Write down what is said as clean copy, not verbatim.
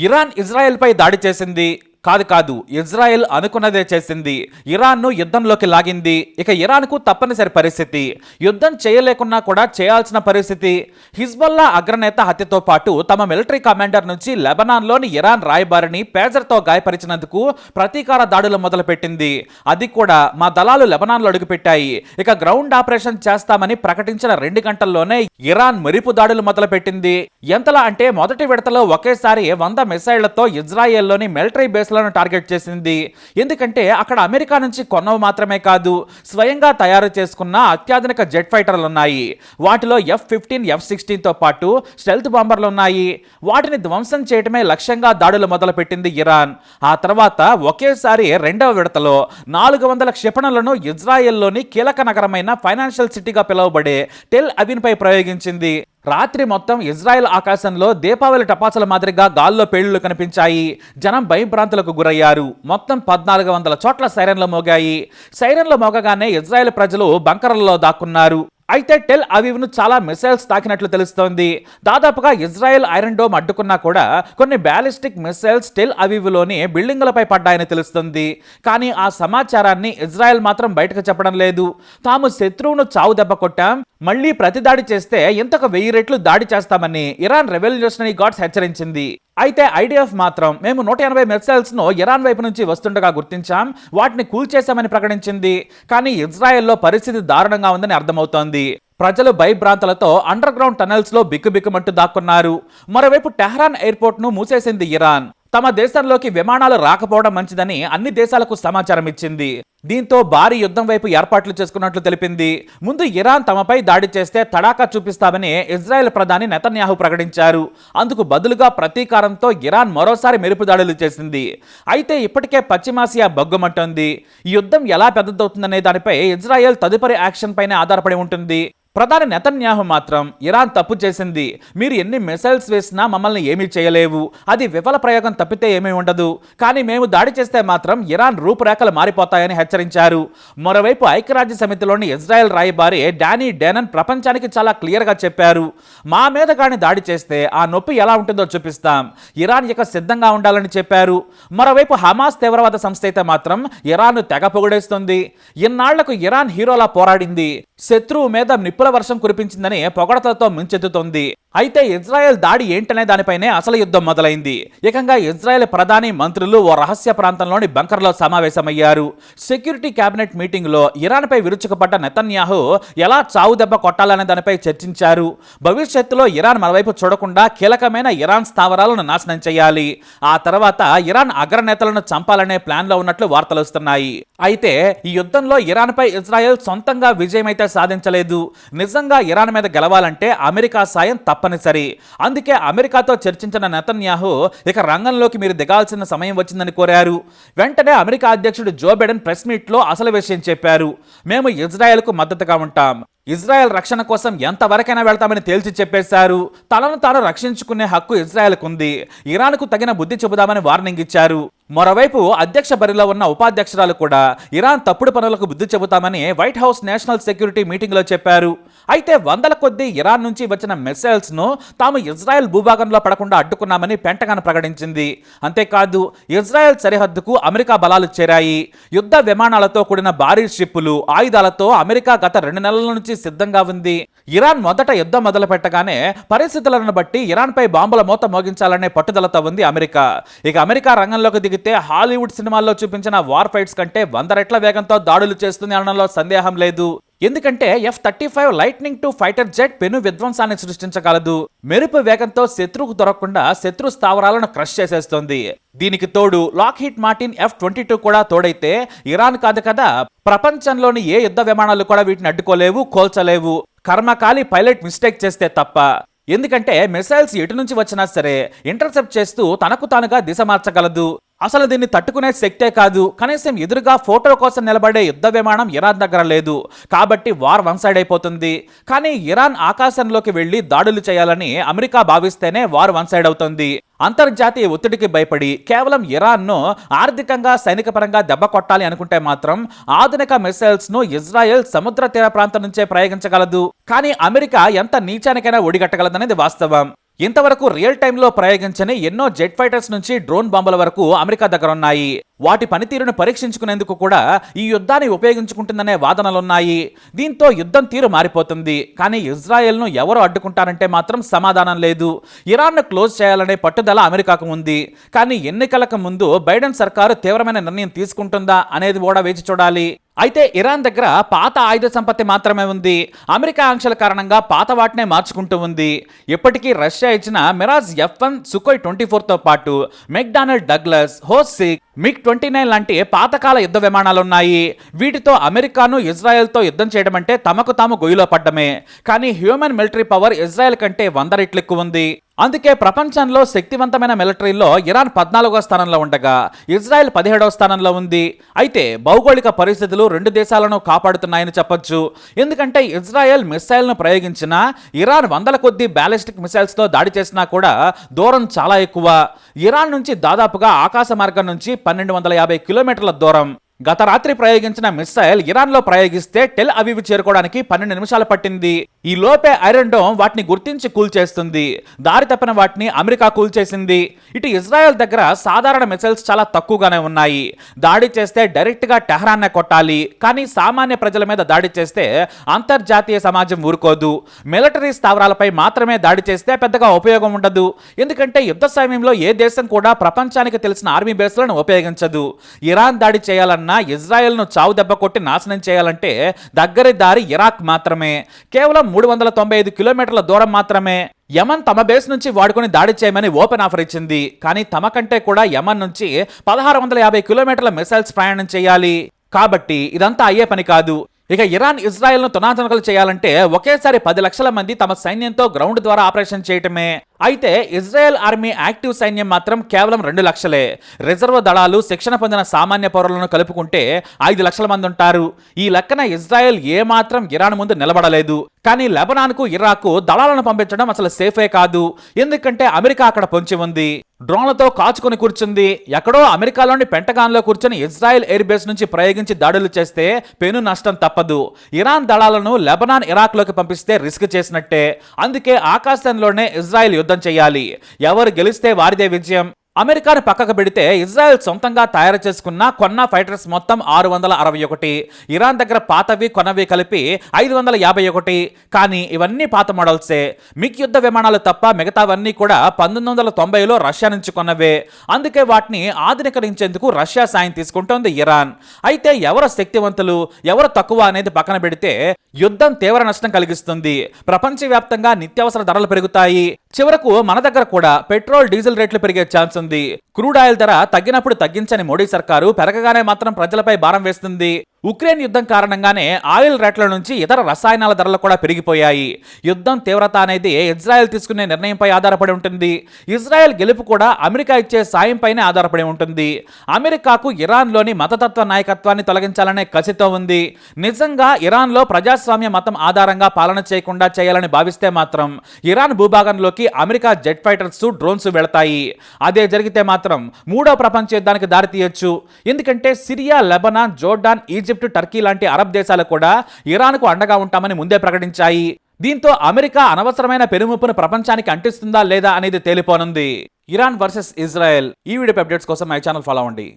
Iran ఇజ్రాయెల్పై దాడి చేసింది. కాదు, ఇజ్రాయెల్ అనుకున్నదే చేసింది. ఇరాన్ను యుద్ధంలోకి లాగింది. ఇక ఇరాన్కు తప్పనిసరి పరిస్థితి, యుద్ధం చేయలేకున్నా కూడా చేయాల్సిన పరిస్థితి. హిజ్బుల్లా అగ్రనేత హత్యతో పాటు తమ మిలిటరీ కమాండర్ నుంచి లెబనాన్లోని ఇరాన్ రాయబారిని పేజర్తో గాయపరిచినందుకు ప్రతీకార దాడులు మొదలుపెట్టింది. అది కూడా మా దళాలు లెబనాన్లో అడుగుపెట్టాయి. ఇక గ్రౌండ్ ఆపరేషన్ చేస్తామని ప్రకటించిన 2 గంటల్లోనే ఇరాన్ మెరుపు దాడులు మొదలుపెట్టింది. ఎంతలా అంటే మొదటి విడతలో ఒకేసారి 100 మిసైళ్లతో ఇజ్రాయెల్లోని మిలిటరీ బేస్ టార్గెట్ చేసింది. ఎందుకంటే అక్కడ అమెరికా నుంచి కొన్నవి మాత్రమే కాదు, స్వయంగా తయారు చేసుకున్న అత్యాధునిక జెట్ ఫైటర్లు ఉన్నాయి. వాటిలో F-15, F-16 తో పాటు స్టెల్త్ బాంబర్లు ఉన్నాయి. వాటిని ధ్వంసం చేయడమే లక్ష్యంగా దాడులు మొదలుపెట్టింది ఇరాన్. ఆ తర్వాత ఒకేసారి రెండవ విడతలో 400 క్షిపణులను ఇజ్రాయెల్లోని కీలక నగరమైన ఫైనాన్షియల్ సిటీగా పిలువబడే టెల్ అవీవ్ పై ప్రయోగించింది. రాత్రి మొత్తం ఇజ్రాయెల్ ఆకాశంలో దీపావళి టపాసుల మాదిరిగా గాల్లో పేలుళ్లు కనిపించాయి. జనం భయభ్రాంతులకు గురయ్యారు. మొత్తం 1400 చోట్ల సైరన్లు మోగాయి. సైరన్లు మోగగానే ఇజ్రాయెల్ ప్రజలు బంకర్లలో దాక్కున్నారు. అయితే టెల్ అవీవ్ను చాలా మిసైల్స్ తాకినట్లు తెలుస్తోంది. దాదాపుగా ఇజ్రాయెల్ ఐరన్ డోమ్ అడ్డుకున్నా కూడా కొన్ని బ్యాలిస్టిక్ మిసైల్స్ టెల్ అవీవ్లోని బిల్డింగులపై పడ్డాయని తెలుస్తుంది. కానీ ఆ సమాచారాన్ని ఇజ్రాయెల్ మాత్రం బయటకు చెప్పడం లేదు. తాము శత్రువును చావు దెబ్బ కొట్టాం, మళ్లీ ప్రతిదాడి చేస్తే ఇంతకు 1000 రెట్లు దాడి చేస్తామని ఇరాన్ రెవల్యూషనరీ గార్డ్స్ హెచ్చరించింది. అయితే ఐడిఎఫ్ మాత్రం మేము 180 మిసైల్స్ ను ఇరాన్ వైపు నుంచి వస్తుండగా గుర్తించాం, వాటిని కూల్చేశామని ప్రకటించింది. కానీ ఇజ్రాయెల్లో పరిస్థితి దారుణంగా ఉందని అర్థమవుతోంది. ప్రజలు భయభ్రాంతులతో అండర్ గ్రౌండ్ టనెల్స్ లో బిక్కుబిక్కుమంటూ దాక్కున్నారు. మరోవైపు టెహ్రాన్ ఎయిర్పోర్ట్ ను మూసేసింది ఇరాన్. తమ దేశంలోకి విమానాలు రాకపోవడం మంచిదని అన్ని దేశాలకు సమాచారం ఇచ్చింది. దీంతో భారీ యుద్ధం వైపు ఏర్పాట్లు చేసుకున్నట్లు తెలిపింది. ముందు ఇరాన్ తమపై దాడి చేస్తే తడాకా చూపిస్తామని ఇజ్రాయెల్ ప్రధాని నెతన్యాహు ప్రకటించారు. అందుకు బదులుగా ప్రతీకారంతో ఇరాన్ మరోసారి మెరుపు దాడులు చేసింది. అయితే ఇప్పటికే పశ్చిమాసియా బగ్గుమంటోంది. ఈ యుద్ధం ఎలా పెద్దదవుతుందనే దానిపై ఇజ్రాయెల్ తదుపరి యాక్షన్ పైనే ఆధారపడి ఉంటుంది. ప్రధాని నెతన్యాహు మాత్రం ఇరాన్ తప్పు చేసింది, మీరు ఎన్ని మిసైల్స్ వేసినా మమ్మల్ని ఏమీ చేయలేవు, అది విఫల ప్రయోగం తప్పితే ఏమీ ఉండదు, కానీ మేము దాడి చేస్తే మాత్రం ఇరాన్ రూపురేఖలు మారిపోతాయని హెచ్చరించారు. మరోవైపు ఐక్యరాజ్య సమితిలోని ఇజ్రాయెల్ రాయబారి డానీ డెనన్ ప్రపంచానికి చాలా క్లియర్గా చెప్పారు, మా మీద కానీ దాడి చేస్తే ఆ నొప్పి ఎలా ఉంటుందో చూపిస్తాం, ఇరాన్ ఇక సిద్ధంగా ఉండాలని చెప్పారు. మరోవైపు హమాస్ తీవ్రవాద సంస్థ అయితే మాత్రం ఇరాన్ను తెగ పొగిడేస్తుంది. ఇన్నాళ్లకు ఇరాన్ హీరోలా పోరాడింది, శత్రువు మీద నిప్పుల వర్షం కురిపించిందని పొగడతలతో ముంచెత్తుతోంది. అయితే ఇజ్రాయెల్ దాడి ఏంటనే దానిపైనే అసలు యుద్ధం మొదలైంది. ఏకంగా ఇజ్రాయెల్ ప్రధాని మంత్రులు ఓ రహస్య ప్రాంతంలోని బంకర్లో సమావేశమయ్యారు. సెక్యూరిటీ కేబినెట్ మీటింగ్ లో ఇరాన్పై విరుచుకుపడ్డ నెతన్యాహు ఎలా చావు దెబ్బ కొట్టాలనే దానిపై చర్చించారు. భవిష్యత్తులో ఇరాన్ మరోవైపు చూడకుండా కీలకమైన ఇరాన్ స్థావరాలను నాశనం చేయాలి, ఆ తర్వాత ఇరాన్ అగ్రనేతలను చంపాలనే ప్లాన్ లో ఉన్నట్లు వార్తలు వస్తున్నాయి. అయితే ఈ యుద్ధంలో ఇరాన్పై ఇజ్రాయెల్ సొంతంగా విజయమైతే సాధించలేదు. నిజంగా ఇరాన్ మీద గెలవాలంటే అమెరికా సాయం తప్పనిసరి. అందుకే అమెరికాతో చర్చించిన నెతన్యాహు ఇక రంగంలోకి మీరు దిగాల్సిన సమయం వచ్చిందని కోరారు. వెంటనే అమెరికా అధ్యక్షుడు జో బైడెన్ ప్రెస్ మీట్ లో అసలు విషయం చెప్పారు, మేము ఇజ్రాయెల్కు మద్దతుగా ఉంటాం, ఇజ్రాయెల్ రక్షణ కోసం ఎంతవరకైనా వెళ్తామని తేల్చి చెప్పేశారు. తనను తాను రక్షించుకునే హక్కు ఇజ్రాయెల్కు ఉంది, ఇరాన్కు తగిన బుద్ధి చెబుదామని వార్నింగ్ ఇచ్చారు. మరోవైపు అధ్యక్ష బరిలో ఉన్న ఉపాధ్యక్షురాలు కూడా ఇరాన్ తప్పుడు పనులకు బుద్ధి చెబుతామని White House national security meeting లో చెప్పారు. అయితే వందల కొద్దీ ఇరాన్ నుంచి వచ్చిన మిసైల్స్ ను తాము ఇజ్రాయెల్ భూభాగంలో పడకుండా అడ్డుకున్నామని పెంటగాన్ ప్రకటించింది. అంతేకాదు ఇజ్రాయెల్ సరిహద్దుకు అమెరికా బలాలు చేరాయి. యుద్ధ విమానాలతో కూడిన భారీ షిప్పులు, ఆయుధాలతో అమెరికా గత 2 నెలల నుంచి సిద్ధంగా ఉంది. ఇరాన్ మొదట యుద్ధం మొదలు పెట్టగానే పరిస్థితులను బట్టి ఇరాన్ పై బాంబుల మోత మోగించాలనే పట్టుదలతో ఉంది అమెరికా. ఇక అమెరికా రంగంలోకి దిగితే హాలీవుడ్ సినిమాల్లో చూపించిన వార్ ఫైట్స్ కంటే 100 రెట్ల వేగంతో దాడులు చేస్తుంది అనడంలో సందేహం లేదు. ఎందుకంటే F-35 lightning II fighter jet పెను విధ్వంసాన్ని సృష్టించగలదు. మెరుపు వేగంతో శత్రువుకు దొరకకుండా శత్రు స్థావరాలను క్రష్ చేసేస్తుంది. దీనికి తోడు లాక్హీడ్ మార్టిన్ F-22 కూడా తోడైతే ఇరాన్ కాదు కదా, ప్రపంచంలోని ఏ యుద్ధ విమానాలు కూడా వీటిని అడ్డుకోలేవు, కోల్చలేవు, కర్మకాలి పైలట్ మిస్టేక్ చేస్తే తప్ప. ఎందుకంటే మిసైల్స్ ఎటు నుంచి వచ్చినా సరే ఇంటర్సెప్ట్ చేస్తూ తనకు తానుగా దిశ మార్చగలదు. అసలు దీన్ని తట్టుకునే శక్తే కాదు, కనీసం ఎదురుగా ఫోటో కోసం నిలబడే యుద్ధ విమానం ఇరాన్ దగ్గర లేదు. కాబట్టి వార్ వన్ సైడ్ అయిపోతుంది. కానీ ఇరాన్ ఆకాశంలోకి వెళ్లి దాడులు చేయాలని అమెరికా భావిస్తేనే వార్ వన్ సైడ్ అవుతుంది. అంతర్జాతీయ ఒత్తిడికి భయపడి కేవలం ఇరాన్ను ఆర్థికంగా సైనికపరంగా దెబ్బ కొట్టాలి అనుకుంటే మాత్రం ఆధునిక మిసైల్స్ ను ఇజ్రాయెల్ సముద్ర తీర ప్రాంతం నుంచే ప్రయోగించగలదు. కానీ అమెరికా ఎంత నీచానికైనా ఒడిగట్టగలదనేది వాస్తవం. ఇంతవరకు రియల్ టైంలో ప్రయోగించని ఎన్నో జెట్ ఫైటర్స్ నుంచి డ్రోన్ బాంబుల వరకు అమెరికా దగ్గర ఉన్నాయి. వాటి పనితీరును పరీక్షించుకునేందుకు కూడా ఈ యుద్ధాన్ని ఉపయోగించుకుంటుందనే వాదనలున్నాయి. దీంతో యుద్ధం తీరు మారిపోతుంది. కానీ ఇజ్రాయెల్ను ఎవరు అడ్డుకుంటారంటే మాత్రం సమాధానం లేదు. ఇరాన్ను క్లోజ్ చేయాలనే పట్టుదల అమెరికాకు ఉంది. కానీ ఎన్నికలకు ముందు బైడెన్ సర్కారు తీవ్రమైన నిర్ణయం తీసుకుంటుందా అనేది కూడా వేచి చూడాలి. అయితే ఇరాన్ దగ్గర పాత ఆయుధ సంపత్తి మాత్రమే ఉంది. అమెరికా ఆంక్షల కారణంగా పాత వాటినే మార్చుకుంటూ ఉంది. ఇప్పటికీ రష్యా ఇచ్చిన మిరాజ్ F-1 సుఖోయ్ 24తో పాటు మెక్డానల్డ్ డగ్లస్, హోసిక్, MiG-29 లాంటి పాతకాల యుద్ధ విమానాలున్నాయి. వీటితో అమెరికాను ఇజ్రాయెల్తో యుద్ధం చేయడం అంటే తమకు తాము గొయ్యిలో పడ్డమే. కానీ హ్యూమన్ మిలిటరీ పవర్ ఇజ్రాయెల్ కంటే 100 రెట్లు ఎక్కువ ఉంది. అందుకే ప్రపంచంలో శక్తివంతమైన మిలిటరీలో ఇరాన్ 14వ స్థానంలో ఉండగా ఇజ్రాయెల్ 17వ స్థానంలో ఉంది. అయితే భౌగోళిక పరిస్థితులు రెండు దేశాలను కాపాడుతున్నాయని చెప్పొచ్చు. ఎందుకంటే ఇజ్రాయెల్ మిసైల్ను ప్రయోగించినా, ఇరాన్ వందల కొద్ది బ్యాలిస్టిక్ మిసైల్స్తో దాడి చేసినా కూడా దూరం చాలా ఎక్కువ. ఇరాన్ నుంచి దాదాపుగా ఆకాశ మార్గం నుంచి 1250 కిలోమీటర్ల దూరం. గత రాత్రి ప్రయోగించిన మిస్సైల్ ఇరాన్లో ప్రయోగిస్తే టెల్ అవీవ్ చేరుకోవడానికి 12 నిమిషాలు పట్టింది. ఈ లోపే ఐరన్ డోమ్ వాటిని గుర్తించి కూల్చేస్తుంది. దారి తప్పిన వాటిని అమెరికా కూల్చేసింది. ఇటు ఇజ్రాయెల్ దగ్గర సాధారణ మిసైల్స్ చాలా తక్కువగానే ఉన్నాయి. దాడి చేస్తే డైరెక్ట్గా టెహరాన్నే కొట్టాలి. కానీ సామాన్య ప్రజల మీద దాడి చేస్తే అంతర్జాతీయ సమాజం ఊరుకోదు. మిలిటరీ స్థావరాలపై మాత్రమే దాడి చేస్తే పెద్దగా ఉపయోగం ఉండదు. ఎందుకంటే యుద్ధ సమయంలో ఏ దేశం కూడా ప్రపంచానికి తెలిసిన ఆర్మీ బేస్లను ఉపయోగించదు. ఇరాన్ దాడి చేయాలన్న ఇజ్రాయెల్ను చావు దెబ్బ కొట్టి నాశనం చేయాలంటే దగ్గరి దారి ఇరాక్ మాత్రమే. కేవలం 395 కిలోమీటర్ల దూరం మాత్రమే. యమన్ తమ బేస్ నుంచి వాడుకొని దాడి చేయమని ఓపెన్ ఆఫర్ ఇచ్చింది. కానీ తమ కంటే కూడా యమన్ నుంచి 1650 కిలోమీటర్ల మిసైల్స్ ప్రయాణం చేయాలి. కాబట్టి ఇదంతా అయ్యే పని కాదు. ఇక ఇరాన్ ఇజ్రాయెల్ను తునాతునకలు చేయాలంటే ఒకేసారి 10 లక్షల మంది తమ సైన్యంతో గ్రౌండ్ ద్వారా ఆపరేషన్ చేయటమే. అయితే ఇజ్రాయెల్ ఆర్మీ యాక్టివ్ సైన్యం మాత్రం కేవలం 2 లక్షలే. రిజర్వ్ దళాలు, శిక్షణ పొందిన సామాన్య పౌరులను కలుపుకుంటే 5 లక్షల మంది ఉంటారు. ఈ లెక్కన ఇజ్రాయెల్ ఏమాత్రం ఇరాన్ ముందు నిలబడలేదు. కానీ లెబనాన్కు, ఇరాక్కు దళాలను పంపించడం అసలు సేఫే కాదు. ఎందుకంటే అమెరికా అక్కడ పొంచి ఉంది. డ్రోన్లతో కాచుకొని కూర్చుంది. ఎక్కడో అమెరికాలోని పెంటగాన్లో కూర్చొని ఇజ్రాయెల్ ఎయిర్ బేస్ నుంచి ప్రయోగించి దాడులు చేస్తే పెను నష్టం తప్పదు. ఇరాన్ దళాలను లెబనాన్, ఇరాక్లోకి పంపిస్తే రిస్క్ చేసినట్టే. అందుకే ఆకాశంలోనే ఇజ్రాయెల్ యుద్ధం చేయాలి. ఎవరు గెలిస్తే వారిదే విజయం. అమెరికాను పక్కకు పెడితే ఇజ్రాయెల్ సొంతంగా తయారు చేసుకున్న కొన్న ఫైటర్స్ మొత్తం 661. ఇరాన్ దగ్గర పాతవి కొన్నవి కలిపి 551. కానీ ఇవన్నీ పాత మోడల్సే. మిగ్ యుద్ధ విమానాలు తప్ప మిగతావన్నీ కూడా 1990లో రష్యా నుంచి కొన్నవే. అందుకే వాటిని ఆధునీకరించేందుకు రష్యా సాయం తీసుకుంటోంది ఇరాన్. అయితే ఎవరు శక్తివంతులు, ఎవరు తక్కువ అనేది పక్కన పెడితే యుద్ధం తీవ్ర నష్టం కలిగిస్తుంది. ప్రపంచవ్యాప్తంగా నిత్యావసర ధరలు పెరుగుతాయి. చివరకు మన దగ్గర కూడా పెట్రోల్, డీజిల్ రేట్లు పెరిగే ఛాన్స్ ఉంది. క్రూడ్ ఆయిల్ ధర తగ్గినప్పుడు తగ్గించని మోడీ సర్కారు పెరగగానే మాత్రం ప్రజలపై భారం వేస్తుంది. ఉక్రెయిన్ యుద్ధం కారణంగానే ఆయిల్ రేట్ల నుంచి ఇతర రసాయనాల ధరలు కూడా పెరిగిపోయాయి. యుద్ధం తీవ్రత అనేది ఇజ్రాయెల్ తీసుకునే నిర్ణయంపై ఆధారపడి ఉంటుంది. ఇజ్రాయెల్ గెలుపు కూడా అమెరికా ఇచ్చే సాయంపైనే ఆధారపడి ఉంటుంది. అమెరికాకు ఇరాన్లోని మతతత్వ నాయకత్వాన్ని తొలగించాలనే కసితో ఉంది. నిజంగా ఇరాన్లో ప్రజాస్వామ్య మతం ఆధారంగా పాలన చేయకుండా చేయాలని భావిస్తే మాత్రం ఇరాన్ భూభాగంలోకి అమెరికా జెట్ ఫైటర్స్, డ్రోన్స్ వెళతాయి. అదే జరిగితే మాత్రం మూడో ప్రపంచ యుద్ధానికి దారితీయొచ్చు. ఎందుకంటే Syria, Lebanon, Jordan, Egypt, Turkey లాంటి అరబ్ దేశాలు కూడా ఇరాన్కు అండగా ఉంటామని ముందే ప్రకటించాయి. దీంతో అమెరికా అనవసరమైన పెనుముప్పును ప్రపంచానికి అంటిస్తుందా లేదా అనేది తేలిపోనుంది. ఇరాన్ వర్సెస్ ఇజ్రాయెల్ ఈ వీడియో అప్డేట్స్ కోసం మై ఛానల్ ఫాలో అవ్వండి.